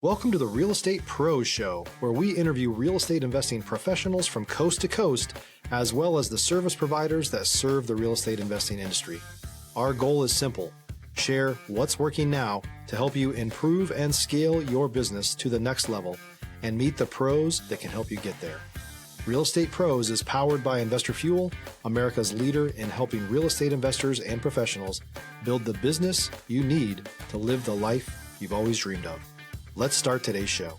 Welcome to the Real Estate Pros Show, where we interview real estate investing professionals from coast to coast, as well as the service providers that serve the real estate investing industry. Our goal is simple: share what's working now to help you improve and scale your business to the next level and meet the pros that can help you get there. Real Estate Pros is powered by Investor Fuel, America's leader in helping real estate investors and professionals build the business you need to live the life you've always dreamed of. Let's start today's show.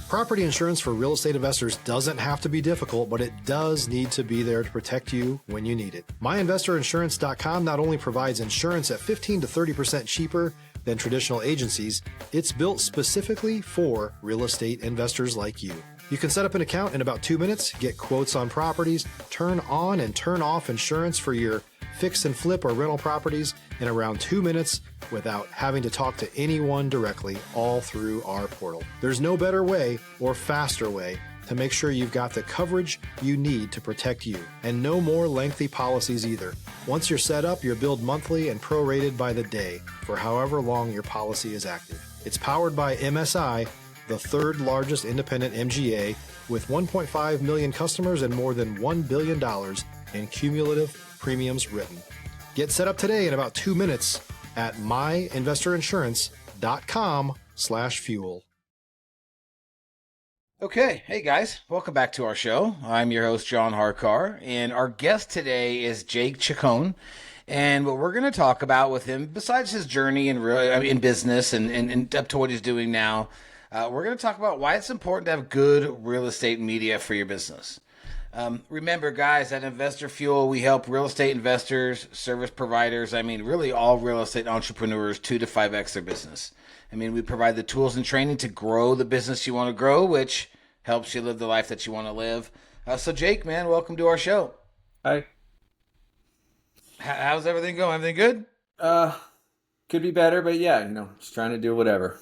Property insurance for real estate investors doesn't have to be difficult, but it does need to be there to protect you when you need it. MyInvestorInsurance.com not only provides insurance at 15 to 30% cheaper than traditional agencies, it's built specifically for real estate investors like you. You can set up an account in about 2 minutes, get quotes on properties, turn on and turn off insurance for your fix and flip or rental properties in around 2 minutes without having to talk to anyone directly, all through our portal. There's no better way or faster way to make sure you've got the coverage you need to protect you, and no more lengthy policies either. Once you're set up, you're billed monthly and prorated by the day for however long your policy is active. It's powered by MSI, the third largest independent MGA, with 1.5 million customers and more than $1 billion in cumulative premiums written. Get set up today in about 2 minutes at myinvestorinsurance.com/fuel. Okay, hey guys, welcome back to our show. I'm your host, John Harcar, and our guest today is Jake Chacon. And what we're going to talk about with him, besides his journey in business and up to what he's doing now, we're going to talk about why it's important to have good real estate media for your business. Remember, guys, at Investor Fuel, we help real estate investors, service providers, really all real estate entrepreneurs 2 to 5x their business. We provide the tools and training to grow the business you want to grow, which helps you live the life that you want to live. So, Jake, man, welcome to our show. Hi. How's everything going? Everything good? Could be better, but yeah, just trying to do whatever.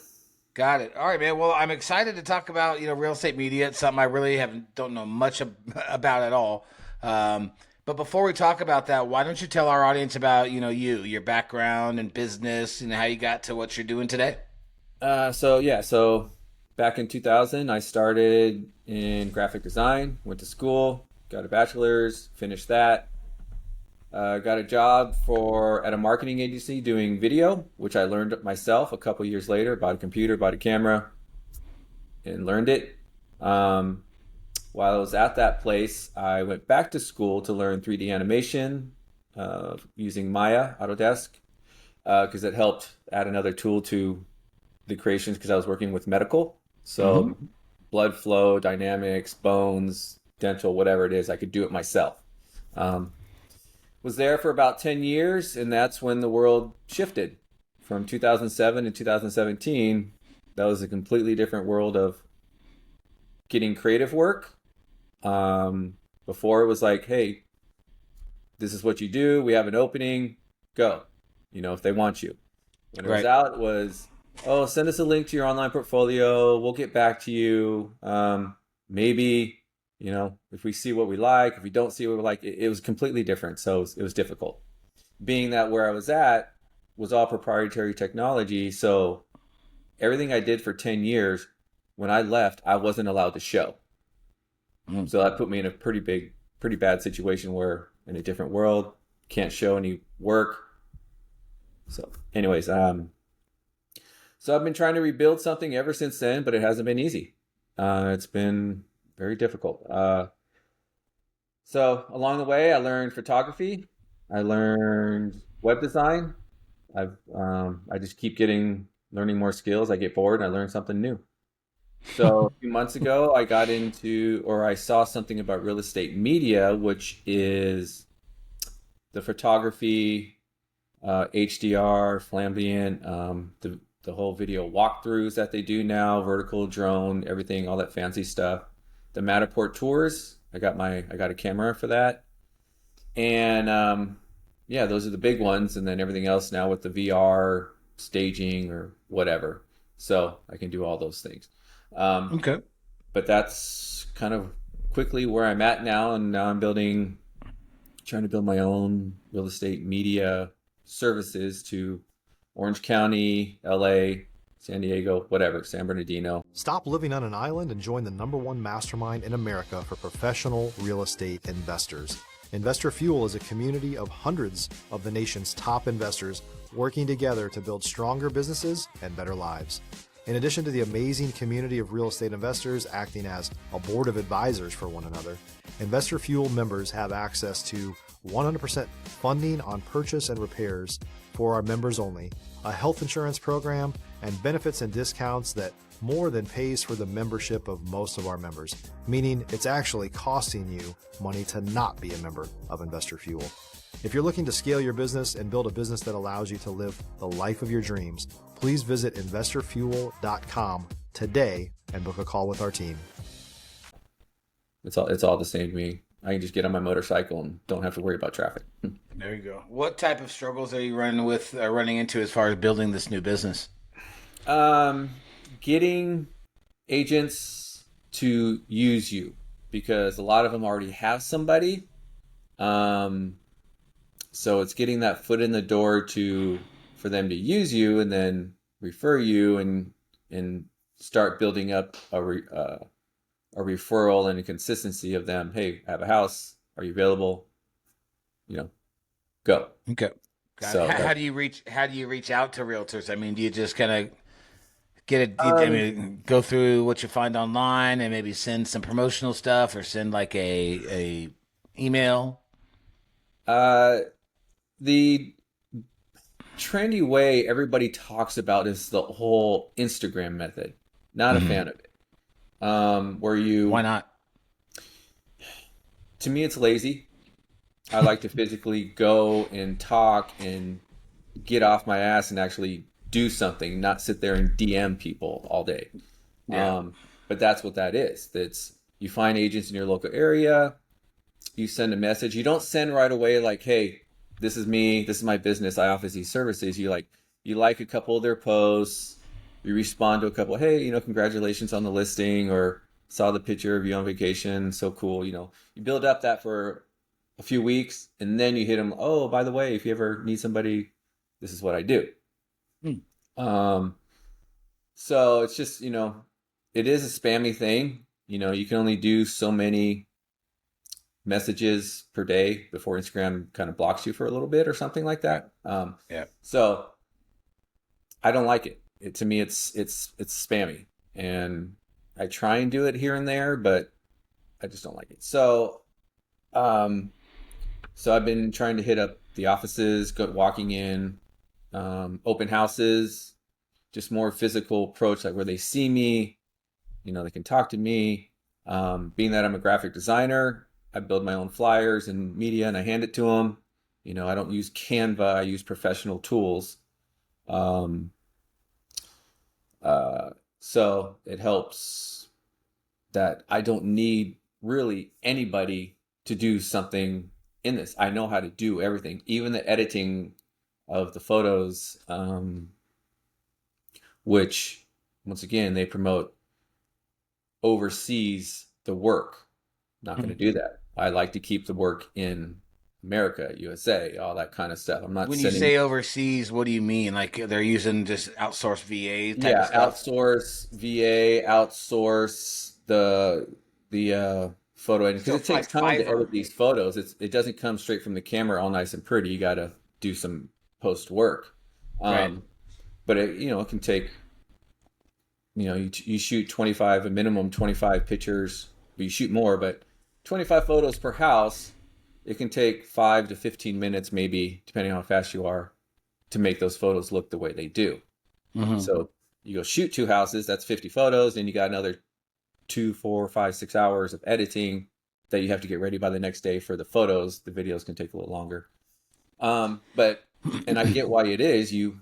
Got it. All right, man. Well, I'm excited to talk about, real estate media. It's something I really don't know much about at all. But before we talk about that, why don't you tell our audience about, your background and business and how you got to what you're doing today? So back in 2000, I started in graphic design, went to school, got a bachelor's, finished that. Got a job at a marketing agency doing video, which I learned myself a couple years later. Bought a computer, bought a camera, and learned it. While I was at that place, I went back to school to learn 3D animation using Maya, Autodesk, because it helped add another tool to the creations because I was working with medical. So blood flow, dynamics, bones, dental, whatever it is, I could do it myself. Was there for about 10 years, and that's when the world shifted. From 2007 to 2017, that was a completely different world of getting creative work. Before it was like, hey, this is what you do. We have an opening. Go. If they want you. When it was out, it was, oh, send us a link to your online portfolio. We'll get back to you. Maybe, if we see what we like, if we don't see what we like, it was completely different. So it was difficult. Being that where I was at was all proprietary technology. So everything I did for 10 years, when I left, I wasn't allowed to show. So that put me in a pretty bad situation where in a different world, can't show any work. So anyways, so I've been trying to rebuild something ever since then, but it hasn't been easy. It's been very difficult. So along the way, I learned photography. I learned web design. I just keep learning more skills. I get bored and I learn something new. So a few months ago, I saw something about real estate media, which is the photography, HDR, Flambient, the whole video walkthroughs that they do now, vertical, drone, everything, all that fancy stuff. The Matterport tours, I got a camera for that. And those are the big ones. And then everything else now with the VR staging or whatever. So I can do all those things. Okay. But that's kind of quickly where I'm at now. And now I'm trying to build my own real estate media services to Orange County, LA, San Diego, whatever, San Bernardino. Stop living on an island and join the #1 mastermind in America for professional real estate investors. Investor Fuel is a community of hundreds of the nation's top investors working together to build stronger businesses and better lives. In addition to the amazing community of real estate investors acting as a board of advisors for one another, Investor Fuel members have access to 100% funding on purchase and repairs for our members only, a health insurance program, and benefits and discounts that more than pays for the membership of most of our members, meaning it's actually costing you money to not be a member of Investor Fuel. If you're looking to scale your business and build a business that allows you to live the life of your dreams, please visit investorfuel.com today and book a call with our team. It's all the same to me. I can just get on my motorcycle and don't have to worry about traffic. There you go. What type of struggles are you running into as far as building this new business? Getting agents to use you, because a lot of them already have somebody. So it's getting that foot in the door for them to use you and then refer you and start building up a referral and a consistency of them. Hey, I have a house. Are you available? Go. Okay. So how do you reach out to realtors? I mean, do you just kind of go through what you find online and maybe send some promotional stuff, or send like a email? The trendy way everybody talks about is the whole Instagram method. Not a fan of it. Why not? To me, it's lazy. I like to physically go and talk and get off my ass and actually do something, not sit there and DM people all day. Yeah. But that's what that is. You find agents in your local area, you send a message. You don't send right away like, hey, this is me, this is my business, I offer these services. You like a couple of their posts, you respond to a couple, hey, congratulations on the listing, or saw the picture of you on vacation, so cool. You build up that for a few weeks, and then you hit them, oh, by the way, if you ever need somebody, this is what I do. So it's just, it is a spammy thing. You can only do so many messages per day before Instagram kind of blocks you for a little bit or something like that. So I don't like it. To me, it's spammy, and I try and do it here and there, but I just don't like it. So I've been trying to hit up the offices, walking in, open houses, just more physical approach, like where they see me, they can talk to me. Being that I'm a graphic designer, I build my own flyers and media and I hand it to them. I don't use Canva, I use professional tools. So it helps that I don't need really anybody to do something in this. I know how to do everything, even the editing of the photos, which once again, they promote overseas the work. Not going to do that. I like to keep the work in America, USA, all that kind of stuff. I'm not. When you say overseas, what do you mean? Like they're using just outsourced VA type of stuff? Outsource VA, outsource the photo editing, because it takes time to edit these photos. It doesn't come straight from the camera all nice and pretty. You got to do some post work. Right. But it can take. You shoot a minimum 25 pictures. But you shoot more, but 25 photos per house. It can take 5 to 15 minutes, maybe, depending on how fast you are, to make those photos look the way they do. Mm-hmm. So you go shoot 2 houses, that's 50 photos, and you got another 2, 4, 5, 6 hours of editing that you have to get ready by the next day for the photos. The videos can take a little longer. And I get why it is. You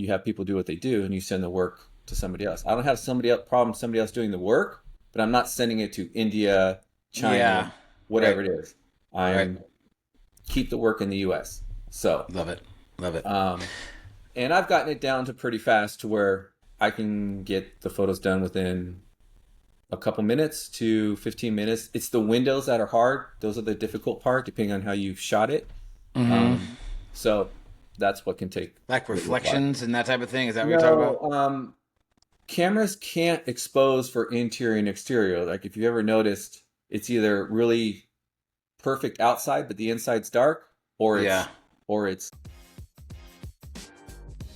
have people do what they do, and you send the work to somebody else. I don't have somebody else doing the work, but I'm not sending it to India, China, whatever it is. Keep the work in the U.S. So love it. And I've gotten it down to pretty fast to where I can get the photos done within a couple minutes to 15 minutes. It's the windows that are hard. Those are the difficult part, depending on how you've shot it. Mm-hmm. So That's what can take Like a little while. reflections and that type of thing. Is that what you're talking about? No, cameras can't expose for interior and exterior. Like if you ever noticed, it's either really perfect outside, but the inside's dark, or Yeah. it's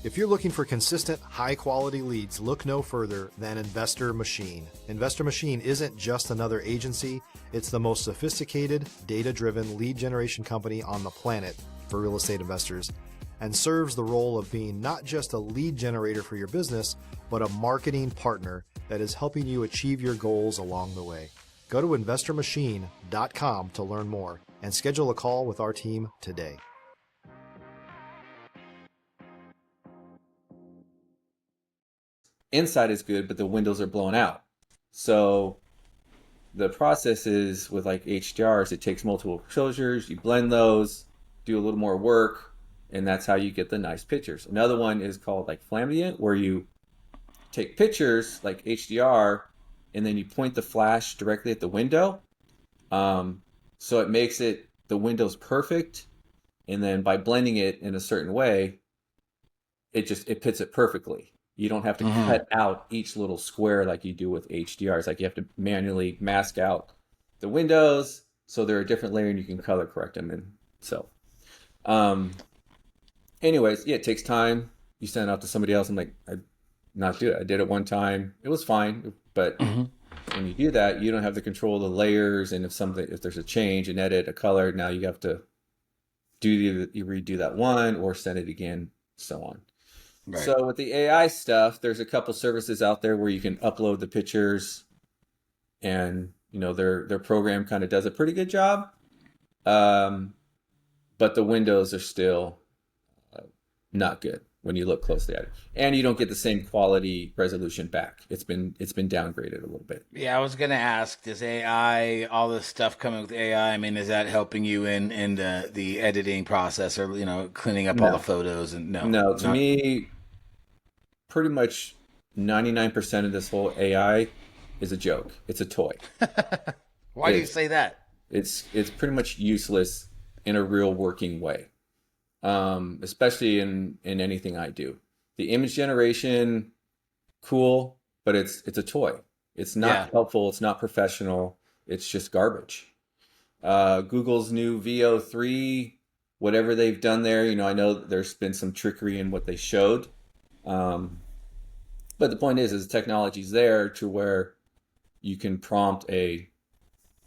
If you're looking for consistent, high-quality leads, look no further than Investor Machine. Investor Machine isn't just another agency. It's the most sophisticated, data-driven lead generation company on the planet for real estate investors, and serves the role of being not just a lead generator for your business, but a marketing partner that is helping you achieve your goals along the way. Go to investormachine.com to learn more and schedule a call with our team today. inside is good, but the windows are blown out. So the process is with like HDRs, it takes multiple exposures, you blend those, do a little more work, and that's how you get the nice pictures. Another one is called like flambient, where you take pictures like HDR and then you point the flash directly at the window. So it makes it the window's perfect, and then by blending it in a certain way, it fits it perfectly. You don't have to cut out each little square like you do with HDRs. Like you have to manually mask out the windows so they're a different layer and you can color correct them. And so, anyways, yeah, it takes time. You send it out to somebody else. I'm like, I not do it. I did it one time. It was fine, but when you do that, you don't have the control of the layers. And if there's a change, an edit, a color, now you have to you redo that one or send it again, so on. Right. So with the AI stuff, there's a couple services out there where you can upload the pictures, and their program kind of does a pretty good job. But the windows are still not good when you look closely at it, and you don't get the same quality resolution back. It's been downgraded a little bit. Yeah, I was gonna ask, does AI, all this stuff coming with AI, I mean, is that helping you in the editing process, or cleaning up all the photos? And no, to me, pretty much 99% of this whole AI is a joke. It's a toy. Why do you say that? It's pretty much useless in a real working way, especially in anything I do. The image generation, cool, but it's a toy. It's not helpful. It's not professional. It's just garbage. Google's new VO3, whatever they've done there, I know there's been some trickery in what they showed. But the point is the technology's there to where you can prompt a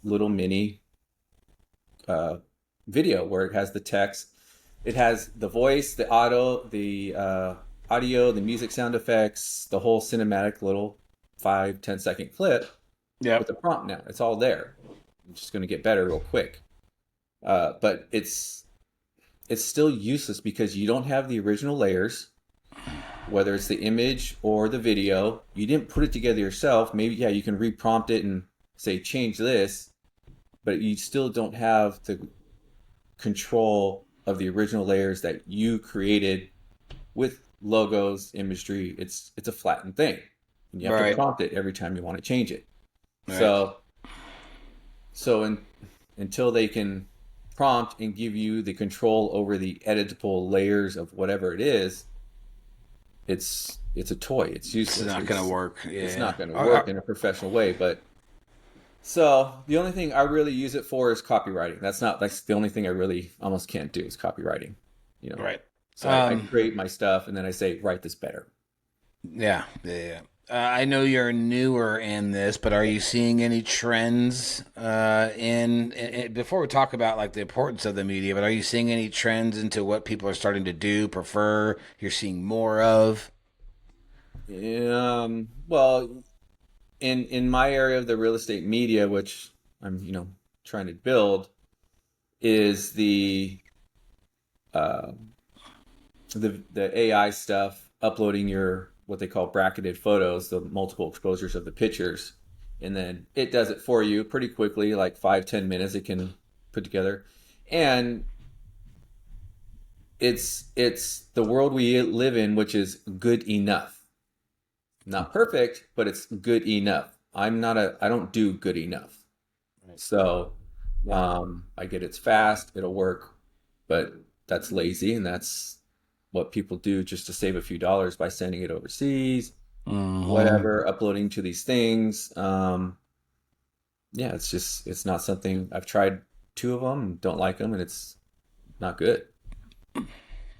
little mini video where it has the text, it has the voice, the audio, the music, sound effects, the whole cinematic little 5-10 second clip with the prompt. Now it's all there. It's just going to get better real quick. But it's still useless because you don't have the original layers. Whether it's the image or the video, you didn't put it together yourself. Maybe, you can reprompt it and say, change this, but you still don't have the control of the original layers that you created with logos, imagery. It's a flattened thing. And you have to prompt it every time you want to change it. Right. So until they can prompt and give you the control over the editable layers of whatever it is, it's a toy. It's useless. It's not going to work. Yeah. It's not going to work in a professional way. But so the only thing I really use it for is copywriting. That's the only thing I really almost can't do is copywriting. Right. So I create my stuff and then I say, write this better. Yeah. I know you're newer in this, but are you seeing any trends in before we talk about like the importance of the media, but are you seeing any trends into what people are starting to do, prefer, you're seeing more of? Well, in my area of the real estate media, which I'm, trying to build, is the AI stuff, uploading your what they call bracketed photos, the multiple exposures of the pictures. And then it does it for you pretty quickly, like 5-10 minutes it can put together. And it's the world we live in, which is good enough. Not perfect, but it's good enough. I don't do good enough. So I get it's fast, it'll work, but that's lazy, and that's what people do just to save a few dollars by sending it overseas, Mm-hmm. whatever, uploading to these things. Yeah, it's not something. I've tried 2 of them and don't like them, and it's not good.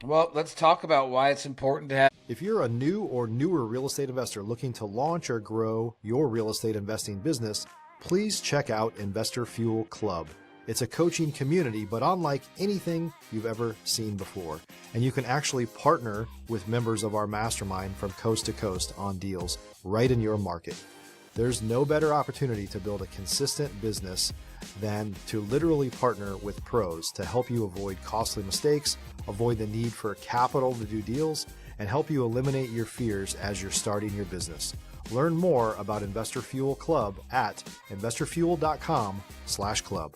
Well, let's talk about why it's important to have. If you're a new or newer real estate investor looking to launch or grow your real estate investing business, please check out Investor Fuel Club. It's a coaching community, but unlike anything you've ever seen before. And you can actually partner with members of our mastermind from coast to coast on deals right in your market. There's no better opportunity to build a consistent business than to literally partner with pros to help you avoid costly mistakes, avoid the need for capital to do deals, and help you eliminate your fears as you're starting your business. Learn more about Investor Fuel Club at investorfuel.com/club.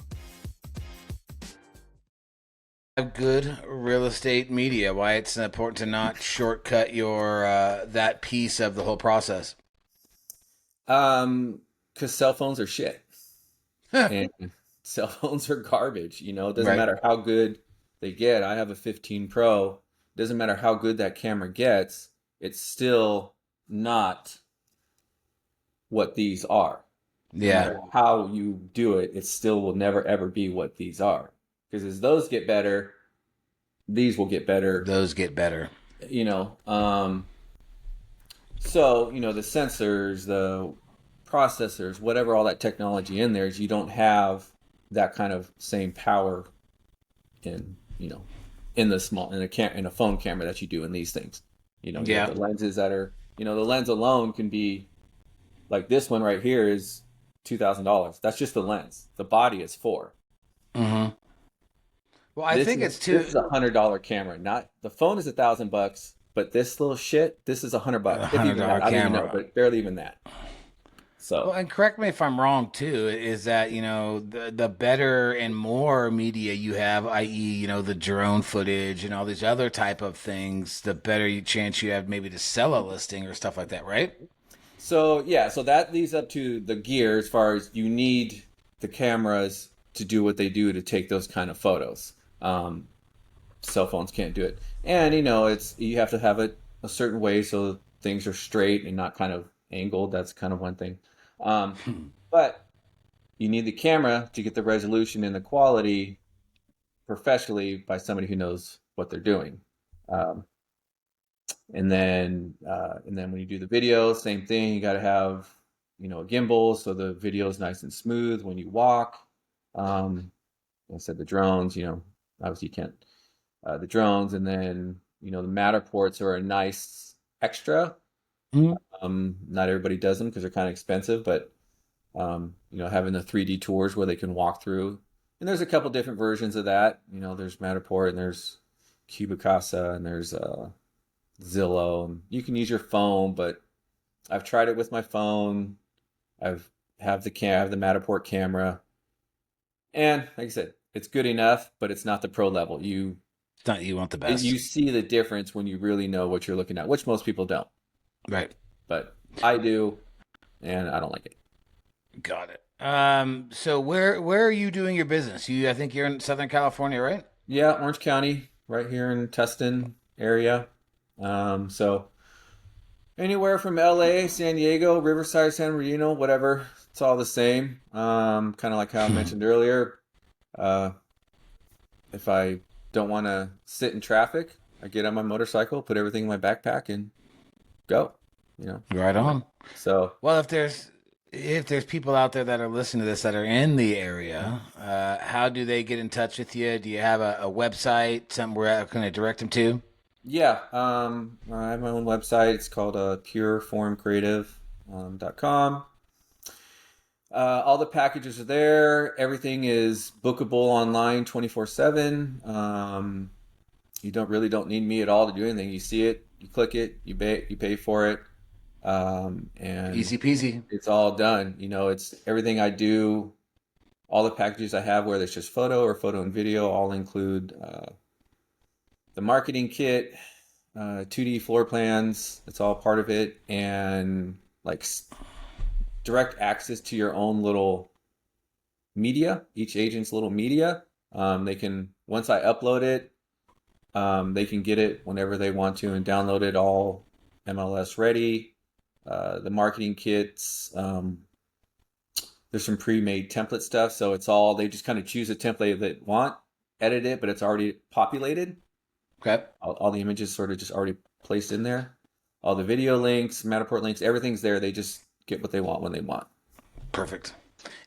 Good real estate media, why it's important to not shortcut your that piece of the whole process. Because cell phones are shit. And cell phones are garbage. It doesn't matter how good they get. I have a 15 Pro. It doesn't matter how good that camera gets. It's still not what these are. Yeah. No matter how you do it, it still will never ever be what these are. Because as those get better, these will get better. Those get better. So, the sensors, the processors, whatever, all that technology in there is, you don't have that kind of same power in a phone camera that you do in these things. You have the lenses that are, the lens alone can be like this one right here is $2,000. That's just the lens. The body is $4,000. Mm-hmm. Well, I think it's this is $100 camera. Not the phone is $1,000, but this little shit, this is $100. $100 camera. I don't even know, but barely even that. So, well, and correct me if I'm wrong too, is that, the better and more media you have, i.e., the drone footage and all these other type of things, the better chance you have maybe to sell a listing or stuff like that, right? So that leads up to the gear, as far as you need the cameras to do what they do to take those kind of photos. Cell phones can't do it. And, you have to have it a certain way so things are straight and not kind of angled. That's kind of one thing. But you need the camera to get the resolution and the quality professionally by somebody who knows what they're doing. And then when you do the video, same thing. You got to have, a gimbal so the video is nice and smooth when you walk. I said the drones, obviously you can't. The drones, and then the Matterports are a nice extra. Mm-hmm. Not everybody does them because they're kind of expensive, but having the 3D tours where they can walk through, and there's a couple different versions of that. There's Matterport, and there's Cubicasa, and there's Zillow, and you can use your phone, but I've tried it with my phone. I have the Matterport camera, and like I said, it's good enough, but it's not the pro level. You want the best. You see the difference when you really know what you're looking at, which most people don't. Right. But I do, and I don't like it. Got it. So where are you doing your business? I think you're in Southern California, right? Yeah, Orange County, right here in Tustin area. So anywhere from LA, San Diego, Riverside, San Bernardino, whatever, it's all the same. Kind of like how I mentioned earlier. If I don't want to sit in traffic, I get on my motorcycle, put everything in my backpack, and go. Right on. So, well, if there's people out there that are listening to this that are in the area, how do they get in touch with you? Do you have a website, somewhere I can direct them to? Yeah, I have my own website. It's called pureformcreative.com. All the packages are there. Everything is bookable online 24/7. You don't need me at all to do anything. You see it, you click it, you pay for it, and easy peasy. It's all done. It's everything I do. All the packages I have, whether it's just photo and video, all include the marketing kit, 2D floor plans. It's all part of it, and like direct access to your own little media, each agent's little media. They can, once I upload it, They can get it whenever they want to and download it all MLS ready. The marketing kits, there's some pre-made template stuff. So it's all, they just kind of choose a template they want, edit it, but it's already populated. Okay. All the images sort of just already placed in there. All the video links, Matterport links, everything's there. They just get what they want when they want. Perfect.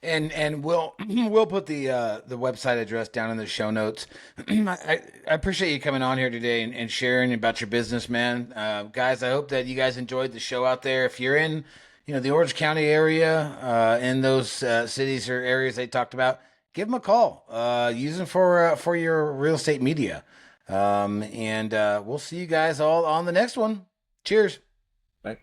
And we'll put the website address down in the show notes. I appreciate you coming on here today and sharing about your business, man. Guys, I hope that you guys enjoyed the show out there. If you're in, the Orange County area, in those cities or areas they talked about, give them a call. Use them for your real estate media. And we'll see you guys all on the next one. Cheers. Bye.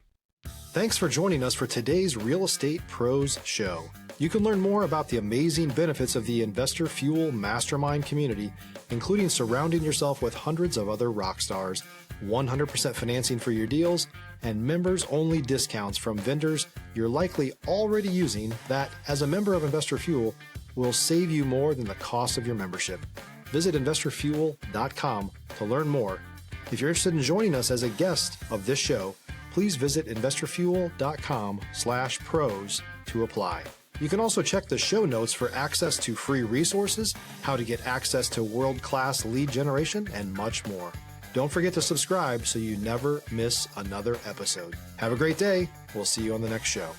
Thanks for joining us for today's Real Estate Pros Show. You can learn more about the amazing benefits of the Investor Fuel Mastermind community, including surrounding yourself with hundreds of other rock stars, 100% financing for your deals, and members-only discounts from vendors you're likely already using that, as a member of Investor Fuel, will save you more than the cost of your membership. Visit investorfuel.com to learn more. If you're interested in joining us as a guest of this show, please visit investorfuel.com/pros to apply. You can also check the show notes for access to free resources, how to get access to world-class lead generation, and much more. Don't forget to subscribe so you never miss another episode. Have a great day. We'll see you on the next show.